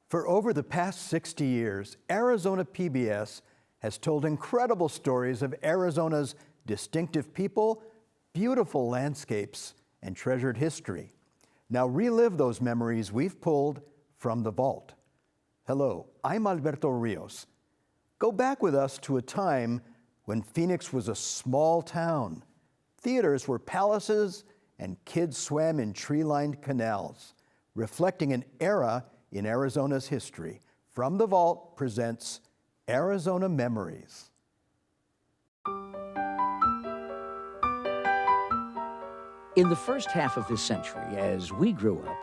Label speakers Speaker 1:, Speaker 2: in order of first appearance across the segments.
Speaker 1: For over the past 60 years, Arizona PBS has told incredible stories of Arizona's distinctive people, beautiful landscapes, and treasured history. Now relive those memories we've pulled from the vault. Hello, I'm Alberto Rios. Go back with us to a time when Phoenix was a small town. Theaters were palaces and kids swam in tree-lined canals, reflecting an era in Arizona's history. From the Vault presents Arizona Memories.
Speaker 2: In the first half of this century, as we grew up,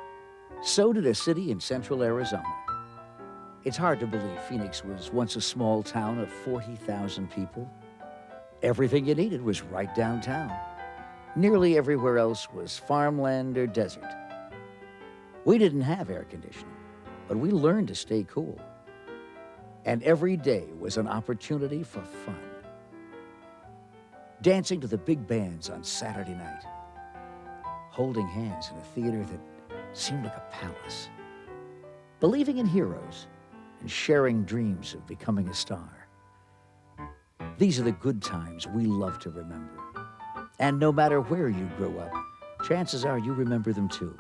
Speaker 2: so did a city in central Arizona. It's hard to believe Phoenix was once a small town of 40,000 people. Everything you needed was right downtown. Nearly everywhere else was farmland or desert. We didn't have air conditioning, but we learned to stay cool. And every day was an opportunity for fun. Dancing to the big bands on Saturday night. Holding hands in a theater that seemed like a palace. Believing in heroes and sharing dreams of becoming a star. These are the good times we love to remember. And no matter where you grew up, chances are you remember them too.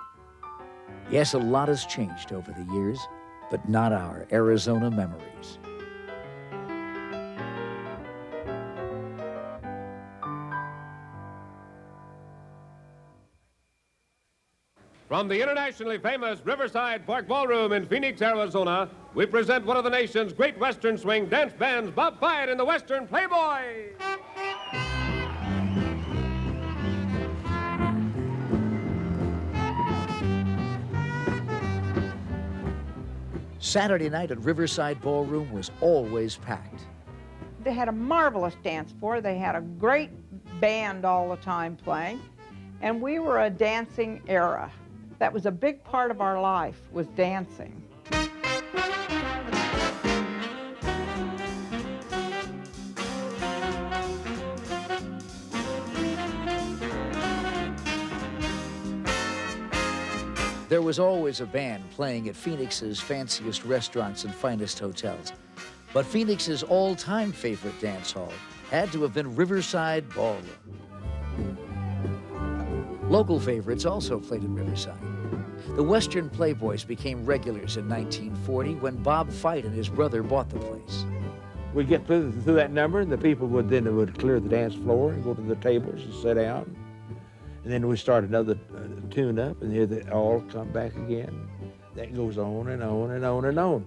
Speaker 2: Yes, a lot has changed over the years, but not our Arizona memories.
Speaker 3: From the internationally famous Riverside Park Ballroom in Phoenix, Arizona, we present one of the nation's great Western swing dance bands, Bob Fite and the Western Playboys.
Speaker 2: Saturday night at Riverside Ballroom was always packed.
Speaker 4: They had a marvelous dance floor. They had a great band all the time playing, and we were a dancing era. That was a big part of our life, was dancing.
Speaker 2: There was always a band playing at Phoenix's fanciest restaurants and finest hotels. But Phoenix's all-time favorite dance hall had to have been Riverside Ballroom. Local favorites also played at Riverside. The Western Playboys became regulars in 1940 when Bob Fite and his brother bought the place.
Speaker 5: We'd get through that number, and the people would clear the dance floor and go to the tables and sit down. And then we start another tune up, and here they all come back again. That goes on and on and on and on.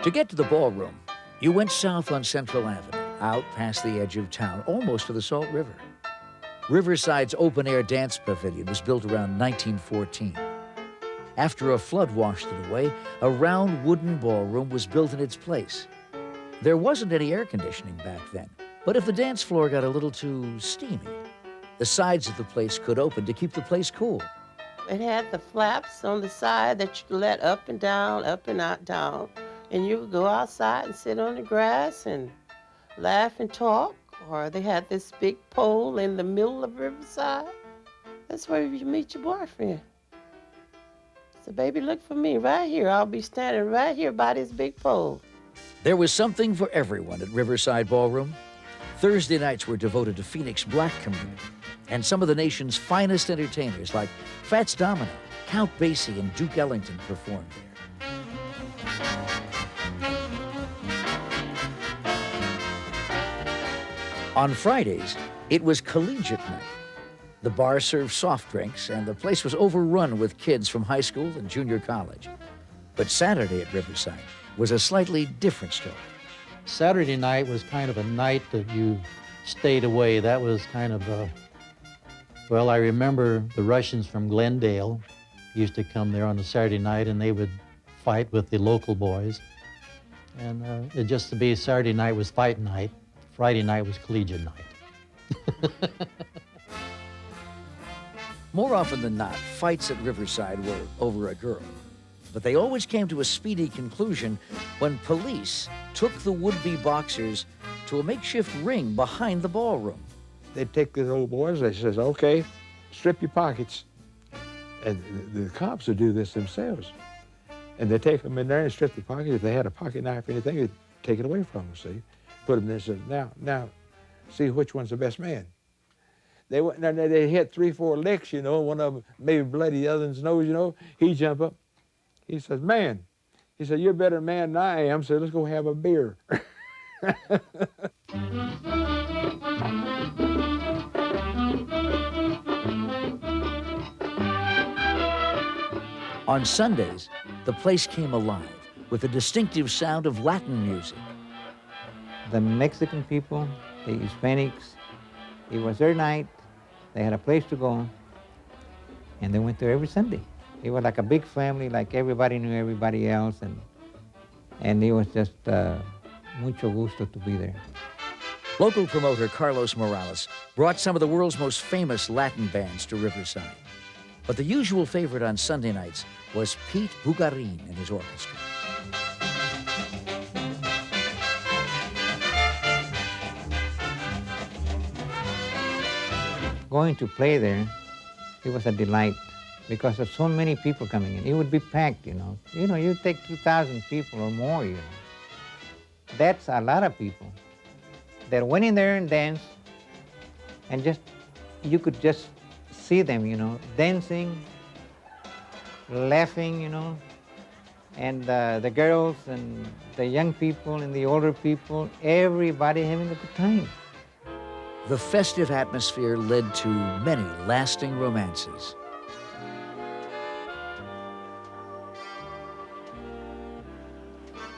Speaker 2: To get to the ballroom, you went south on Central Avenue, out past the edge of town, almost to the Salt River. Riverside's open-air dance pavilion was built around 1914. After a flood washed it away, a round wooden ballroom was built in its place. There wasn't any air conditioning back then, but if the dance floor got a little too steamy, the sides of the place could open to keep the place cool.
Speaker 6: It had the flaps on the side that you could let up and out, down. And you would go outside and sit on the grass and laugh and talk. Or they had this big pole in the middle of Riverside. That's where you meet your boyfriend. So, baby, look for me right here. I'll be standing right here by this big pole.
Speaker 2: There was something for everyone at Riverside Ballroom. Thursday nights were devoted to Phoenix Black community, and some of the nation's finest entertainers like Fats Domino, Count Basie, and Duke Ellington performed there. On Fridays, it was collegiate night. The bar served soft drinks, and the place was overrun with kids from high school and junior college. But Saturday at Riverside was a slightly different story.
Speaker 7: Saturday night was kind of a night that you stayed away. That was kind of a, well, I remember the Russians from Glendale used to come there on a Saturday night, and they would fight with the local boys. And it just to be Saturday night was fight night. Friday night was collegiate night.
Speaker 2: More often than not, fights at Riverside were over a girl. But they always came to a speedy conclusion when police took the would-be boxers to a makeshift ring behind the ballroom.
Speaker 5: They'd take the old boys, they says, okay, strip your pockets. And the cops would do this themselves. And they take them in there and strip the pocket. If they had a pocket knife or anything, they'd take it away from them, see? Put them there and say, now, see which one's the best man. They went in there, they hit 3, 4 licks, you know, one of them maybe bloody the other one's nose, you know. He jump up. He says, man. He said, you're a better man than I am, so let's go have a beer.
Speaker 2: On Sundays, the place came alive with the distinctive sound of Latin music.
Speaker 8: The Mexican people, the Hispanics, it was their night. They had a place to go, and they went there every Sunday. It was like a big family, like everybody knew everybody else, and it was just mucho gusto to be there.
Speaker 2: Local promoter Carlos Morales brought some of the world's most famous Latin bands to Riverside. But the usual favorite on Sunday nights was Pete Bugarin and his orchestra.
Speaker 8: Going to play there, it was a delight because there's so many people coming in. It would be packed, you know. You take 2,000 people or more, you know. That's a lot of people that went in there and danced, and you could just see them, you know, dancing, laughing, you know, and the girls and the young people and the older people, everybody having a good time.
Speaker 2: The festive atmosphere led to many lasting romances.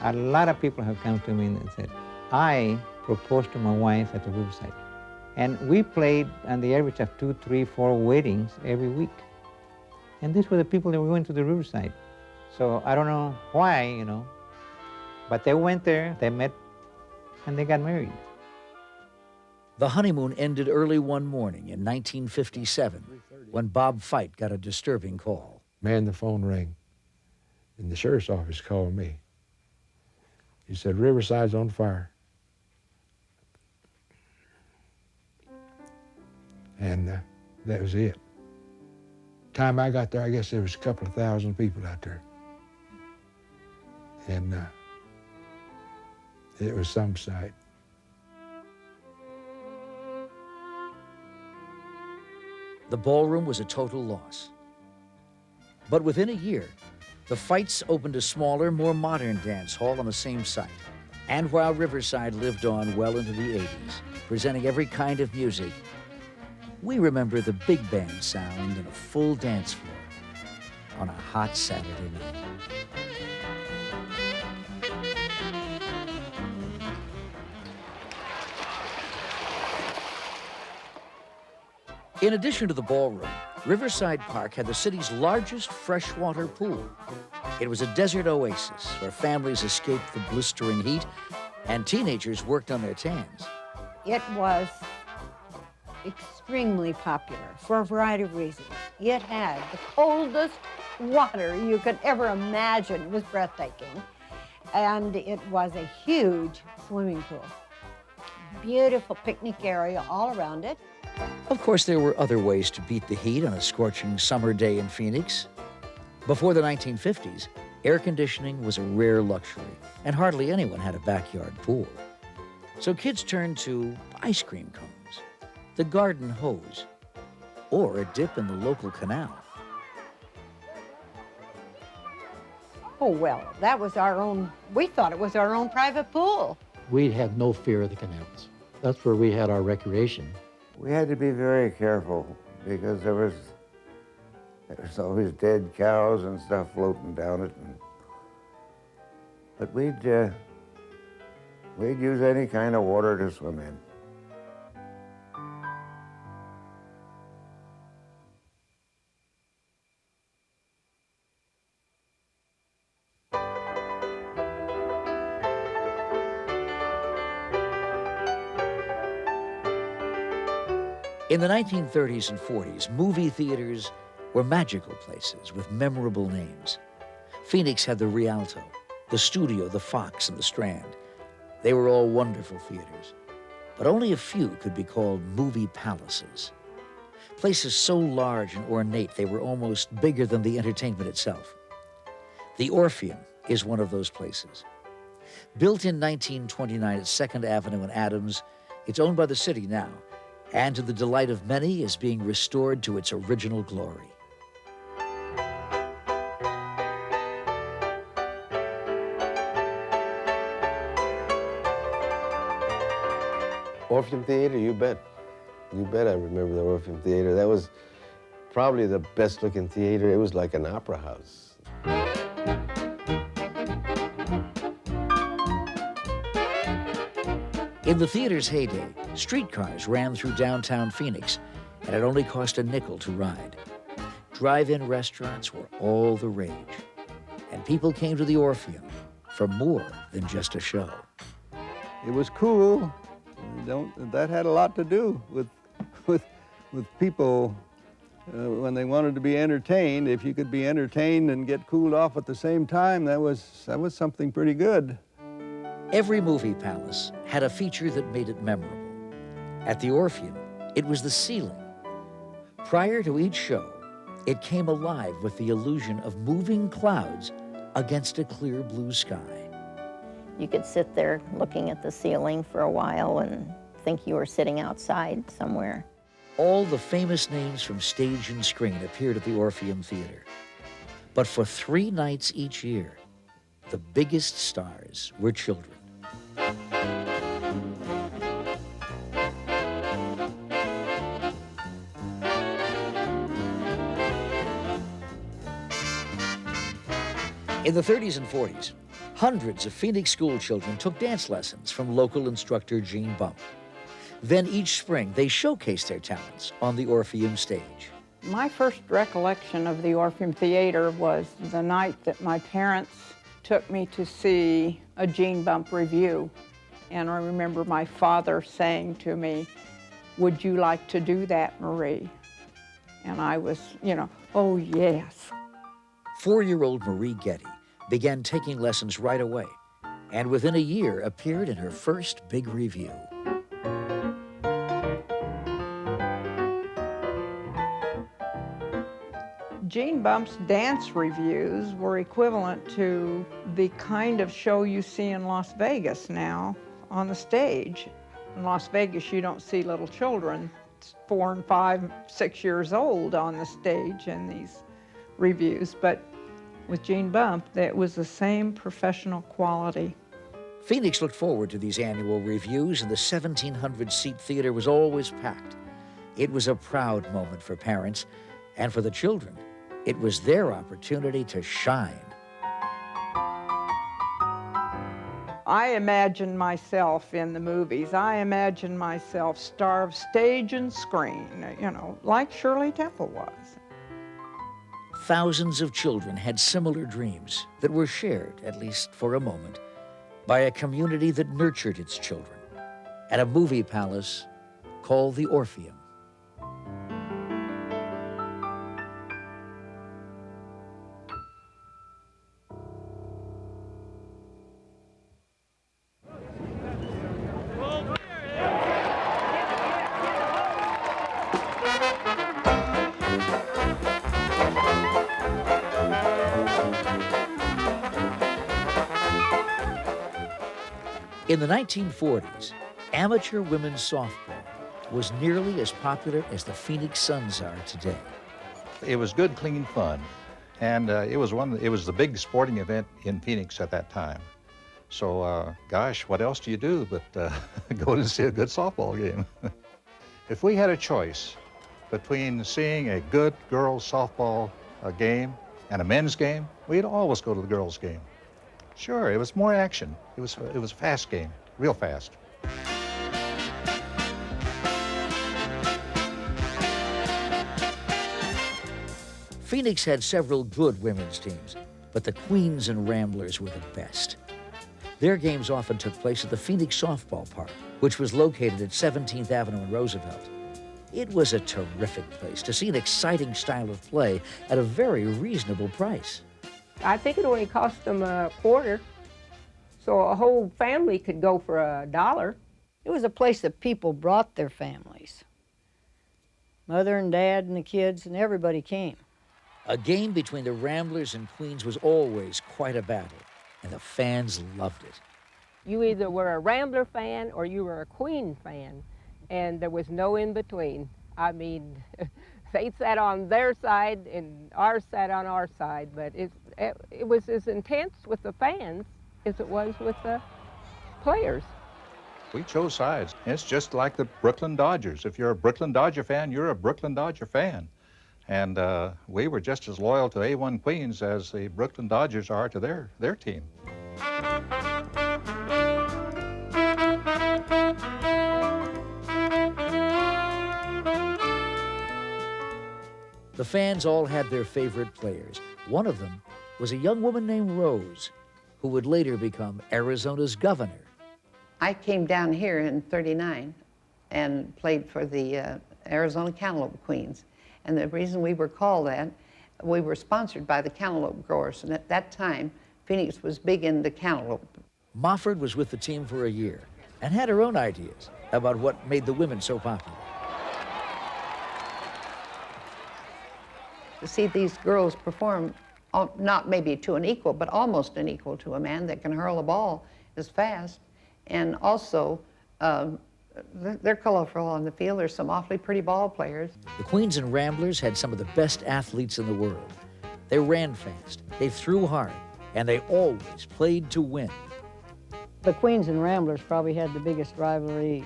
Speaker 8: A lot of people have come to me and said, I proposed to my wife at the Riverside. And we played on the average of 2, 3, 4 weddings every week. And these were the people that we went to the Riverside. So I don't know why, you know, but they went there, they met, and they got married.
Speaker 2: The honeymoon ended early one morning in 1957 when Bob Fite got a disturbing call.
Speaker 5: Man, the phone rang, and the sheriff's office called me. He said, Riverside's on fire. And that was it. Time I got there, I guess there was a couple of thousand people out there. And it was some sight.
Speaker 2: The ballroom was a total loss. But within a year, the Fites opened a smaller, more modern dance hall on the same site. And while Riverside lived on well into the 80s, presenting every kind of music, we remember the big band sound and a full dance floor on a hot Saturday night. In addition to the ballroom, Riverside Park had the city's largest freshwater pool. It was a desert oasis where families escaped the blistering heat and teenagers worked on their tans.
Speaker 9: It was extremely popular for a variety of reasons. It had the coldest water you could ever imagine. It was breathtaking. And it was a huge swimming pool. Beautiful picnic area all around it.
Speaker 2: Of course, there were other ways to beat the heat on a scorching summer day in Phoenix. Before the 1950s, air conditioning was a rare luxury, and hardly anyone had a backyard pool. So kids turned to ice cream cones, the garden hose, or a dip in the local canal.
Speaker 9: Oh, well, that was our own, we thought it was our own private pool.
Speaker 7: We had no fear of the canals. That's where we had our recreation.
Speaker 10: We had to be very careful because there was always dead cows and stuff floating down it. But we'd use any kind of water to swim in.
Speaker 2: In the 1930s and 40s, movie theaters were magical places with memorable names. Phoenix had the Rialto, the Studio, the Fox, and the Strand. They were all wonderful theaters, but only a few could be called movie palaces. places so large and ornate they were almost bigger than the entertainment itself. The Orpheum is one of those places. Built in 1929 at 2nd Avenue and Adams, it's owned by the city now, and to the delight of many is being restored to its original glory.
Speaker 11: Orpheum Theater, you bet. You bet I remember the Orpheum Theater. That was probably the best looking theater. It was like an opera house.
Speaker 2: In the theater's heyday, streetcars ran through downtown Phoenix, and it only cost a nickel to ride. Drive-in restaurants were all the rage, and people came to the Orpheum for more than just a show.
Speaker 12: It was cool. That had a lot to do with people when they wanted to be entertained. If you could be entertained and get cooled off at the same time, that was something pretty good.
Speaker 2: Every movie palace had a feature that made it memorable. At the Orpheum, it was the ceiling. Prior to each show, it came alive with the illusion of moving clouds against a clear blue sky.
Speaker 13: You could sit there looking at the ceiling for a while and think you were sitting outside somewhere.
Speaker 2: All the famous names from stage and screen appeared at the Orpheum Theater. But for 3 nights each year, the biggest stars were children. In the 30s and 40s, hundreds of Phoenix school children took dance lessons from local instructor Gene Bump. Then each spring, they showcased their talents on the Orpheum stage.
Speaker 4: My first recollection of the Orpheum Theater was the night that my parents took me to see a Gene Bump review. And I remember my father saying to me, "Would you like to do that, Marie?" And I was, oh yes.
Speaker 2: 4-year-old Marie Getty began taking lessons right away, and within a year appeared in her first big review.
Speaker 4: Gene Bump's dance reviews were equivalent to the kind of show you see in Las Vegas now on the stage. In Las Vegas, you don't see little children 4 and 5, 6 years old on the stage in these reviews, but with Gene Bump, it was the same professional quality.
Speaker 2: Phoenix looked forward to these annual reviews, and the 1,700-seat theater was always packed. It was a proud moment for parents, and for the children, it was their opportunity to shine.
Speaker 4: I imagine myself in the movies. I imagine myself star of stage and screen, like Shirley Temple was.
Speaker 2: Thousands of children had similar dreams that were shared, at least for a moment, by a community that nurtured its children at a movie palace called the Orpheum. In the 1940s, amateur women's softball was nearly as popular as the Phoenix Suns are today.
Speaker 14: It was good, clean fun, and it was the big sporting event in Phoenix at that time. So, gosh, what else do you do but go to see a good softball game? If we had a choice between seeing a good girls' softball game and a men's game, we'd always go to the girls' game. Sure, it was more action. It was a fast game, real fast.
Speaker 2: Phoenix had several good women's teams, but the Queens and Ramblers were the best. Their games often took place at the Phoenix Softball Park, which was located at 17th Avenue and Roosevelt. It was a terrific place to see an exciting style of play at a very reasonable price.
Speaker 15: I think it only cost them $0.25, so a whole family could go for $1.
Speaker 9: It was a place that people brought their families. Mother and Dad and the kids and everybody came.
Speaker 2: A game between the Ramblers and Queens was always quite a battle, and the fans loved it.
Speaker 15: You either were a Rambler fan or you were a Queen fan, and there was no in between. I mean, they sat on their side and ours sat on our side, but it was as intense with the fans as it was with the players.
Speaker 14: We chose sides. It's just like the Brooklyn Dodgers. If you're a Brooklyn Dodger fan, you're a Brooklyn Dodger fan. And we were just as loyal to A1 Queens as the Brooklyn Dodgers are to their team.
Speaker 2: The fans all had their favorite players. One of them was a young woman named Rose, who would later become Arizona's governor.
Speaker 16: I came down here in '39 and played for the Arizona Cantaloupe Queens. And the reason we were called that, we were sponsored by the cantaloupe growers. And at that time, Phoenix was big into cantaloupe.
Speaker 2: Mofford was with the team for a year and had her own ideas about what made the women so popular.
Speaker 16: To see these girls perform, not maybe to an equal, but almost an equal to a man that can hurl a ball as fast. And also, they're colorful on the field. There's some awfully pretty ball players.
Speaker 2: The Queens and Ramblers had some of the best athletes in the world. They ran fast, they threw hard, and they always played to win.
Speaker 9: The Queens and Ramblers probably had the biggest rivalry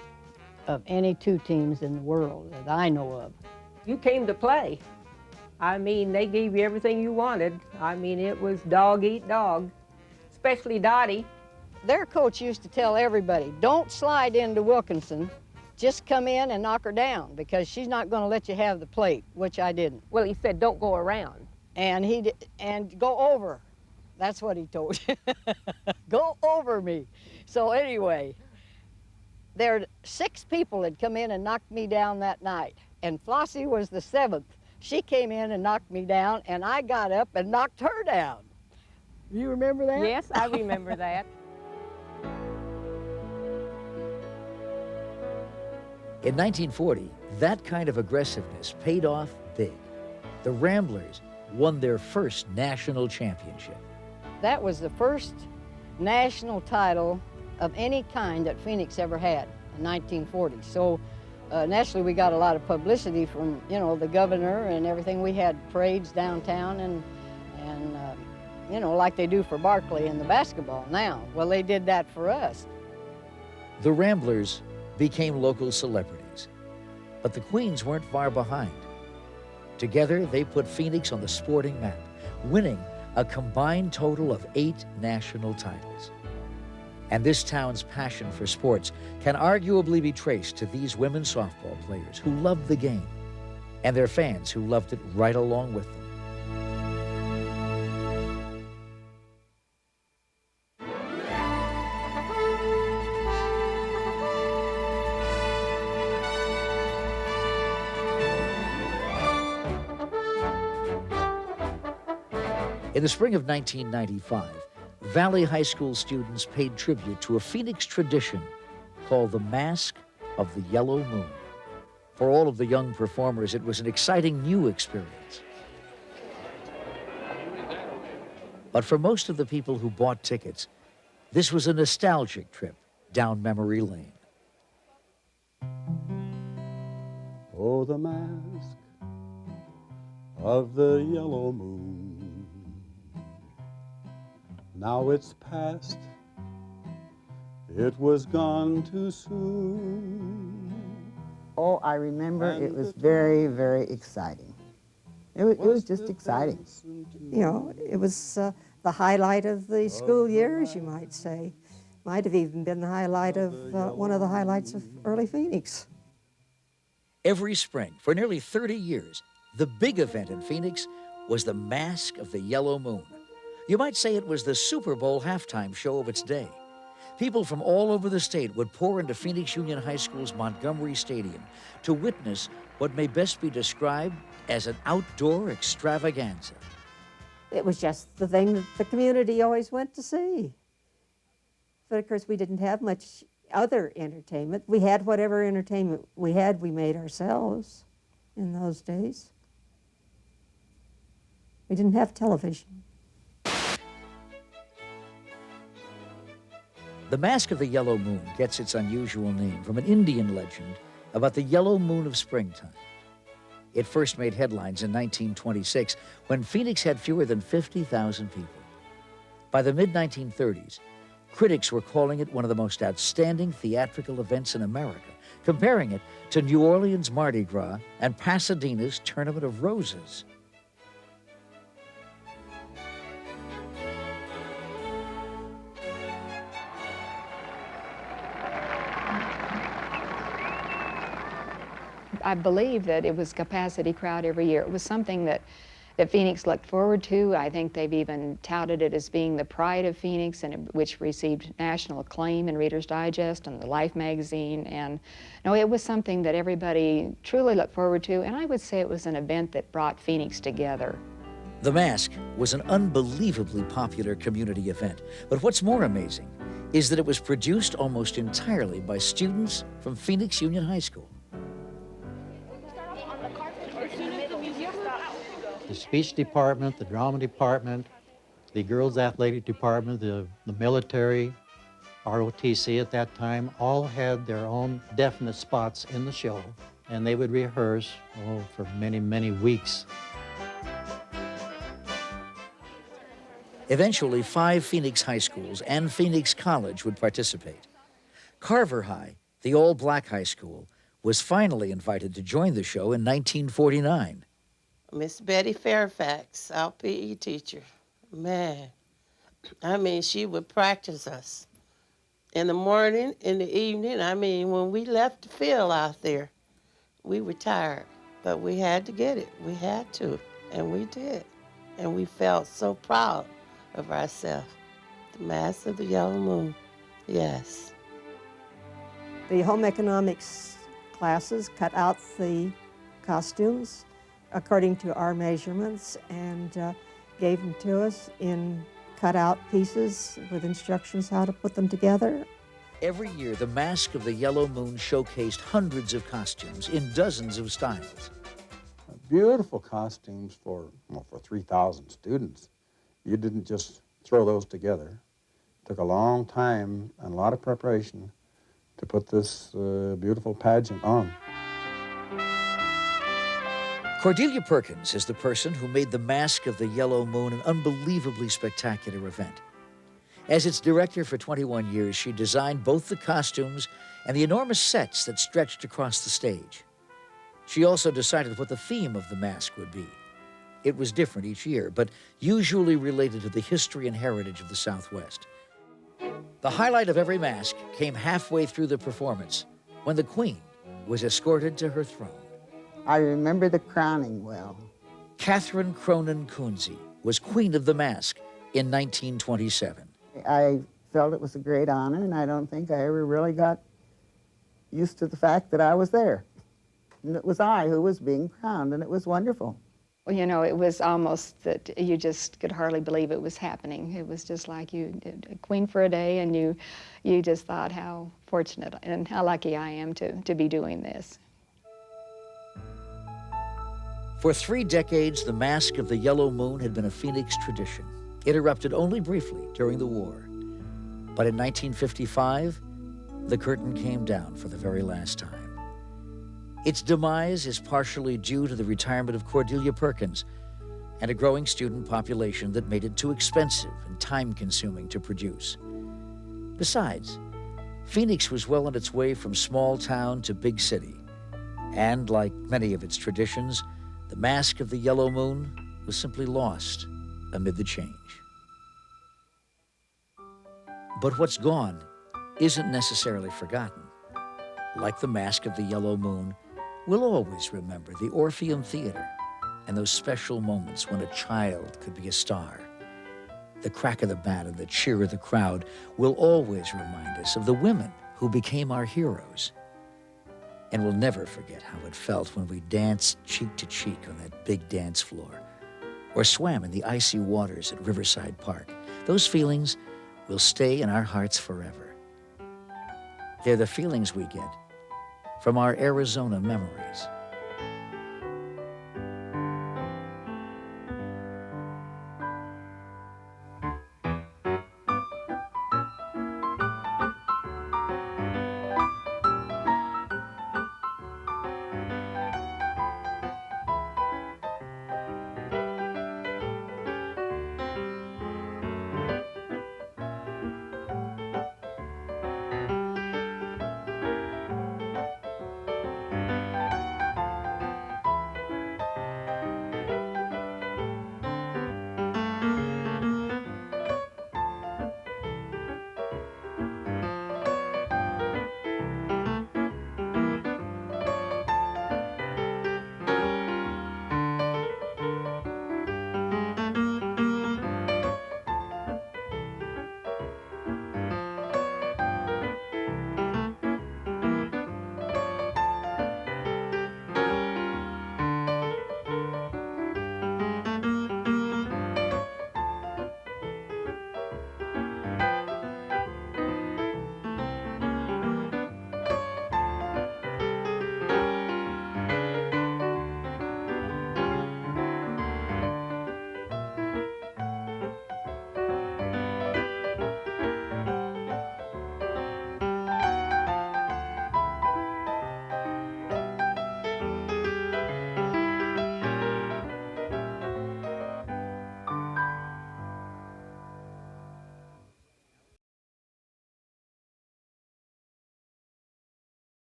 Speaker 9: of any two teams in the world that I know of.
Speaker 15: You came to play. I mean, they gave you everything you wanted. I mean, it was dog eat dog, especially Dottie.
Speaker 9: Their coach used to tell everybody, don't slide into Wilkinson, just come in and knock her down because she's not going to let you have the plate, which I didn't.
Speaker 15: Well, he said, don't go around.
Speaker 9: And go over. That's what he told you. Go over me. So anyway, there 6 people had come in and knocked me down that night, and Flossie was the 7th. She came in and knocked me down, and I got up and knocked her down. You remember that?
Speaker 15: Yes, I remember that.
Speaker 2: In 1940, that kind of aggressiveness paid off big. The Ramblers won their first national championship.
Speaker 9: That was the first national title of any kind that Phoenix ever had in 1940. So nationally, we got a lot of publicity from, you know, the governor and everything. We had parades downtown and you know, like they do for Barkley in the basketball now. Well, they did that for us.
Speaker 2: The Ramblers became local celebrities, but the Queens weren't far behind. Together, they put Phoenix on the sporting map, winning a combined total of 8 national titles. And this town's passion for sports can arguably be traced to these women softball players who loved the game, and their fans who loved it right along with them. In the spring of 1995, Valley High School students paid tribute to a Phoenix tradition called the Mask of the Yellow Moon. For all of the young performers, it was an exciting new experience. But for most of the people who bought tickets, this was a nostalgic trip down memory lane.
Speaker 17: Oh, the mask of the yellow moon. Now it's past, it was gone too soon.
Speaker 18: Oh, I remember it was very, very exciting. It was just exciting.
Speaker 19: You know, it was the highlight of the school year, as you might say. Might have even been the highlight of, one of the highlights of early Phoenix.
Speaker 2: Every spring, for nearly 30 years, the big event in Phoenix was the Mask of the Yellow Moon. You might say it was the Super Bowl halftime show of its day. People from all over the state would pour into Phoenix Union High School's Montgomery Stadium to witness what may best be described as an outdoor extravaganza.
Speaker 19: It was just the thing that the community always went to see. But of course, we didn't have much other entertainment. We had whatever entertainment we had, we made ourselves. in those days. We didn't have television.
Speaker 2: The Mask of the Yellow Moon gets its unusual name from an Indian legend about the yellow moon of springtime. It first made headlines in 1926 when Phoenix had fewer than 50,000 people. By the mid-1930s, critics were calling it one of the most outstanding theatrical events in America, comparing it to New Orleans' Mardi Gras and Pasadena's Tournament of Roses.
Speaker 20: I believe that it was capacity crowd every year. It was something that Phoenix looked forward to. I think they've even touted it as being the pride of Phoenix, and which received national acclaim in Reader's Digest and the Life magazine. And no, it was something that everybody truly looked forward to, and I would say it was an event that brought Phoenix together.
Speaker 2: The Mask was an unbelievably popular community event, but what's more amazing is that it was produced almost entirely by students from Phoenix Union High School.
Speaker 7: The speech department, the drama department, the girls' athletic department, the military, ROTC at that time, all had their own definite spots in the show, and they would rehearse for many, many weeks.
Speaker 2: Eventually, 5 Phoenix high schools and Phoenix College would participate. Carver High, the all-black high school, was finally invited to join the show in 1949.
Speaker 6: Miss Betty Fairfax, our PE teacher, man, I mean, she would practice us in the morning, in the evening. I mean, when we left the field out there, we were tired, but we had to get it. We had to, and we did. And we felt so proud of ourselves. The Mask of the Yellow Moon, yes.
Speaker 19: The home economics classes cut out the costumes according to our measurements and gave them to us in cut-out pieces with instructions how to put them together.
Speaker 2: Every year, the Mask of the Yellow Moon showcased hundreds of costumes in dozens of styles.
Speaker 17: Beautiful costumes for 3,000 students. You didn't just throw those together. It took a long time and a lot of preparation to put this beautiful pageant on.
Speaker 2: Cordelia Perkins is the person who made the Mask of the Yellow Moon an unbelievably spectacular event. As its director for 21 years, she designed both the costumes and the enormous sets that stretched across the stage. She also decided what the theme of the mask would be. It was different each year, but usually related to the history and heritage of the Southwest. The highlight of every mask came halfway through the performance, when the Queen was escorted to her throne.
Speaker 18: I remember the crowning well.
Speaker 2: Catherine Cronin Kunze was Queen of the Mask in 1927.
Speaker 18: I felt it was a great honor, and I don't think I ever really got used to the fact that I was there. And it was I who was being crowned, and it was wonderful.
Speaker 20: Well, you know, it was almost that you just could hardly believe it was happening. It was just like you a queen for a day, and you just thought how fortunate and how lucky I am to be doing this.
Speaker 2: For 3 decades, the Mask of the Yellow Moon had been a Phoenix tradition, interrupted only briefly during the war. But in 1955, the curtain came down for the very last time. Its demise is partially due to the retirement of Cordelia Perkins and a growing student population that made it too expensive and time-consuming to produce. Besides, Phoenix was well on its way from small town to big city, and like many of its traditions, the Mask of the Yellow Moon was simply lost amid the change. But what's gone isn't necessarily forgotten. Like the Mask of the Yellow Moon, we'll always remember the Orpheum Theater and those special moments when a child could be a star. The crack of the bat and the cheer of the crowd will always remind us of the women who became our heroes. And we'll never forget how it felt when we danced cheek to cheek on that big dance floor, or swam in the icy waters at Riverside Park. Those feelings will stay in our hearts forever. They're the feelings we get from our Arizona memories.